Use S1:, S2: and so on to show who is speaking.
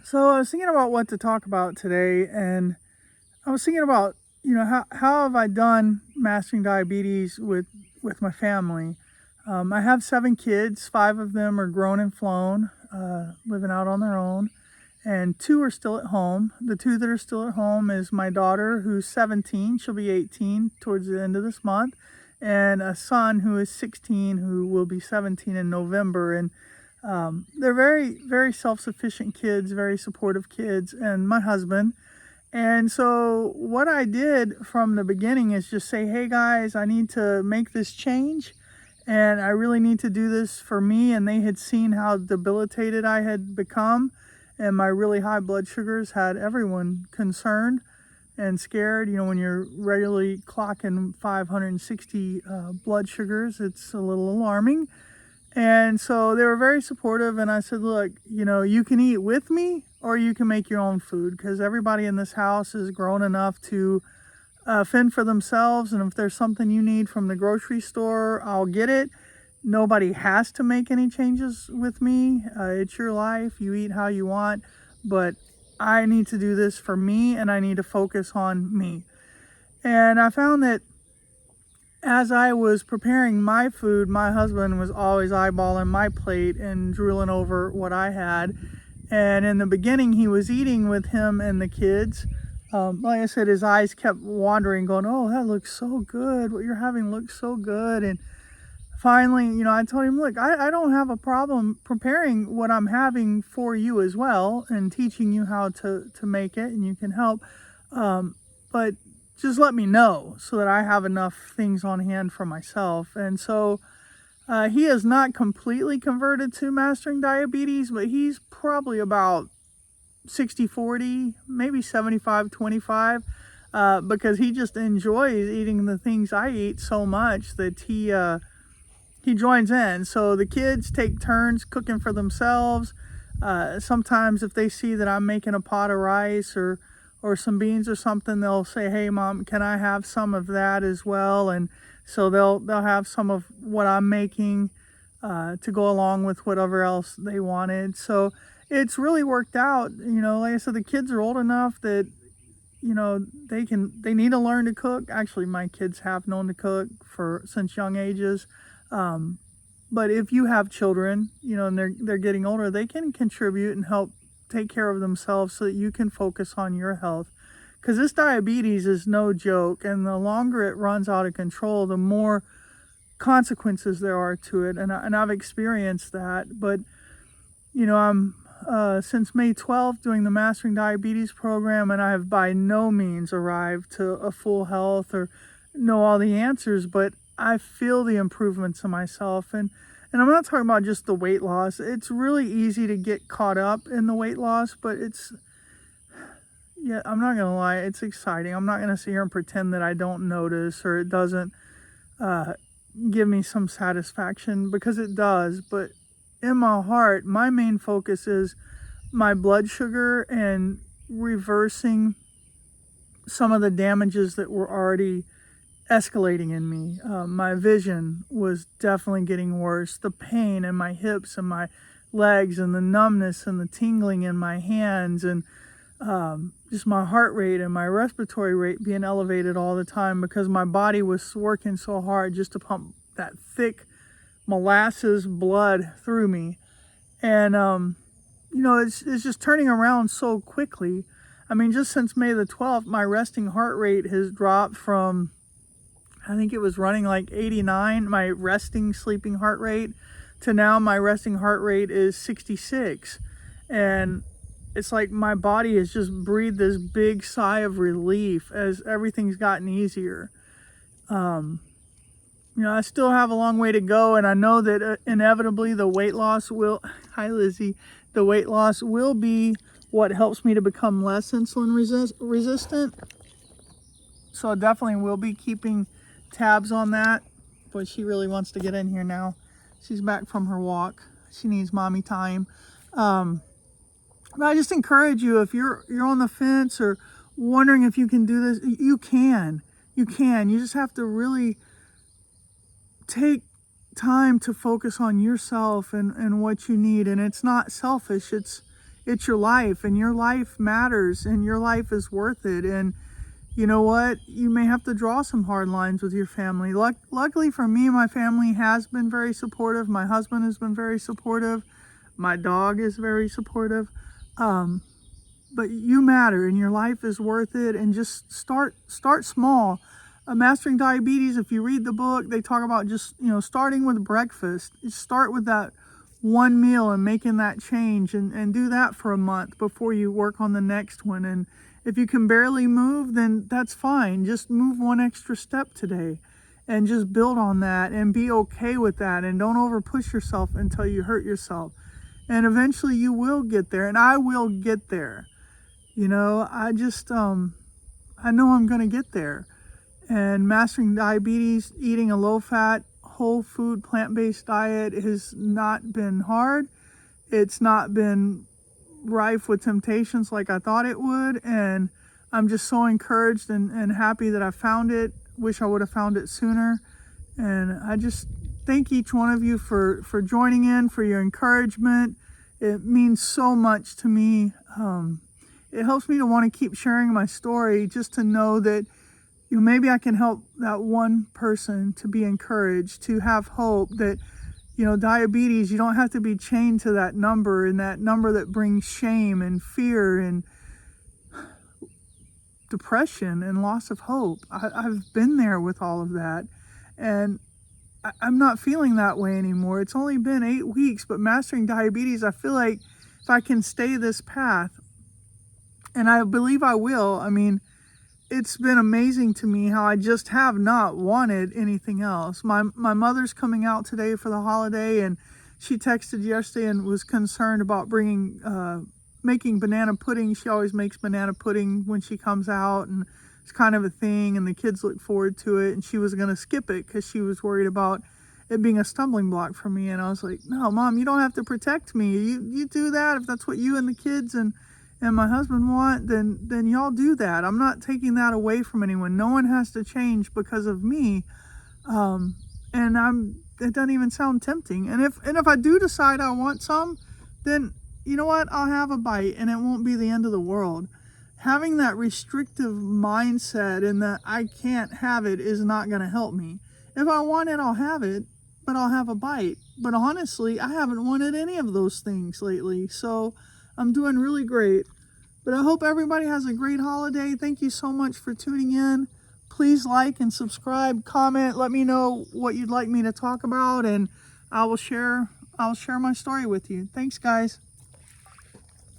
S1: So I was thinking about what to talk about today, and I was thinking about, how have I done mastering diabetes with my family? I have 7 kids. 5 of them are grown and flown, living out on their own, and 2 are still at home. The 2 that are still at home is my daughter, who's 17. She'll be 18 towards the end of this month, and a son who is 16, who will be 17 in November. And they're very, very self-sufficient kids, very supportive kids, and my husband. And so what I did from the beginning is just say, hey guys, I need to make this change, and I really need to do this for me. And they had seen how debilitated I had become, and my really high blood sugars had everyone concerned and scared. When you're regularly clocking 560 blood sugars, it's a little alarming. And so they were very supportive, and I said, look, you can eat with me or you can make your own food, because everybody in this house is grown enough to fend for themselves. And if there's something you need from the grocery store, I'll get it. Nobody has to make any changes with me. It's your life. You eat how you want. But I need to do this for me, and I need to focus on me. And I found that as I was preparing my food, my husband was always eyeballing my plate and drooling over what I had. And in the beginning, he was eating with him and the kids. Like I said, his eyes kept wandering, going, oh, that looks so good. What you're having looks so good. And finally, I told him, look, I don't have a problem preparing what I'm having for you as well, and teaching you how to make it, and you can help. But just let me know so that I have enough things on hand for myself. And so he is not completely converted to mastering diabetes, but he's probably about 60-40, maybe 75-25, because he just enjoys eating the things I eat so much that he joins in. So the kids take turns cooking for themselves. Sometimes if they see that I'm making a pot of rice or some beans or something, they'll say, hey mom, can I have some of that as well? And so they'll have some of what I'm making to go along with whatever else they wanted. So it's really worked out. Like I said, the kids are old enough that they need to learn to cook. Actually, my kids have known to cook since young ages. But if you have children, and they're getting older, they can contribute and help take care of themselves so that you can focus on your health. Because this diabetes is no joke, and the longer it runs out of control, the more consequences there are to it. And I've experienced that. But I'm since May 12th doing the Mastering Diabetes program, and I have by no means arrived to a full health or know all the answers, but I feel the improvements in myself. And I'm not talking about just the weight loss. It's really easy to get caught up in the weight loss, but I'm not going to lie, it's exciting. I'm not going to sit here and pretend that I don't notice or it doesn't give me some satisfaction, because it does. But in my heart, my main focus is my blood sugar and reversing some of the damages that were already escalating in me. My vision was definitely getting worse. The pain in my hips and my legs, and the numbness and the tingling in my hands, and just my heart rate and my respiratory rate being elevated all the time, because my body was working so hard just to pump that thick molasses blood through me. And it's just turning around so quickly. I mean, just since May the 12th, my resting heart rate has dropped from, I think it was running like 89, my resting sleeping heart rate, to now my resting heart rate is 66. And it's like my body has just breathed this big sigh of relief as everything's gotten easier. I still have a long way to go, and I know that inevitably the weight loss will, hi Lizzie, the weight loss will be what helps me to become less insulin resistant. So I definitely will be keeping tabs on that. But she really wants to get in here now. She's back from her walk. She needs mommy time. But I just encourage you, if you're on the fence or wondering if you can do this, you can. You just have to really take time to focus on yourself and what you need. And it's not selfish. it's your life, and your life matters, and your life is worth it. And you know what? You may have to draw some hard lines with your family. Luckily for me, my family has been very supportive. My husband has been very supportive. My dog is very supportive. But you matter, and your life is worth it. And just start small. Mastering Diabetes, if you read the book, they talk about just, starting with breakfast. Just start with that one meal and making that change, and do that for a month before you work on the next one. And if you can barely move, then that's fine. Just move one extra step today and just build on that and be okay with that. And don't over push yourself until you hurt yourself. And eventually you will get there, and I will get there. I just, I know I'm going to get there. And mastering diabetes, eating a low-fat, whole food, plant-based diet has not been hard. It's not been rife with temptations like I thought it would. And I'm just so encouraged and happy that I found it. Wish I would have found it sooner. And I just thank each one of you for joining in, for your encouragement. It means so much to me. It helps me to want to keep sharing my story, just to know that maybe I can help that one person to be encouraged, to have hope that, diabetes, you don't have to be chained to that number, and that number that brings shame and fear and depression and loss of hope. I've been there with all of that, and I'm not feeling that way anymore. It's only been 8 weeks, but mastering diabetes, I feel like if I can stay this path, and I believe I will, it's been amazing to me how I just have not wanted anything else. My mother's coming out today for the holiday, and she texted yesterday and was concerned about making banana pudding. She always makes banana pudding when she comes out, and it's kind of a thing, and the kids look forward to it. And she was going to skip it because she was worried about it being a stumbling block for me. And I was like, no, Mom, you don't have to protect me. You do that if that's what you and the kids and my husband want, then y'all do that. I'm not taking that away from anyone. No one has to change because of me. It doesn't even sound tempting. And if I do decide I want some, then you know what? I'll have a bite, and it won't be the end of the world. Having that restrictive mindset and that I can't have it is not going to help me. If I want it, I'll have it, but I'll have a bite. But honestly, I haven't wanted any of those things lately. So I'm doing really great. But I hope everybody has a great holiday. Thank you so much for tuning in. Please like and subscribe, comment, let me know what you'd like me to talk about, and I'll share my story with you. Thanks, guys.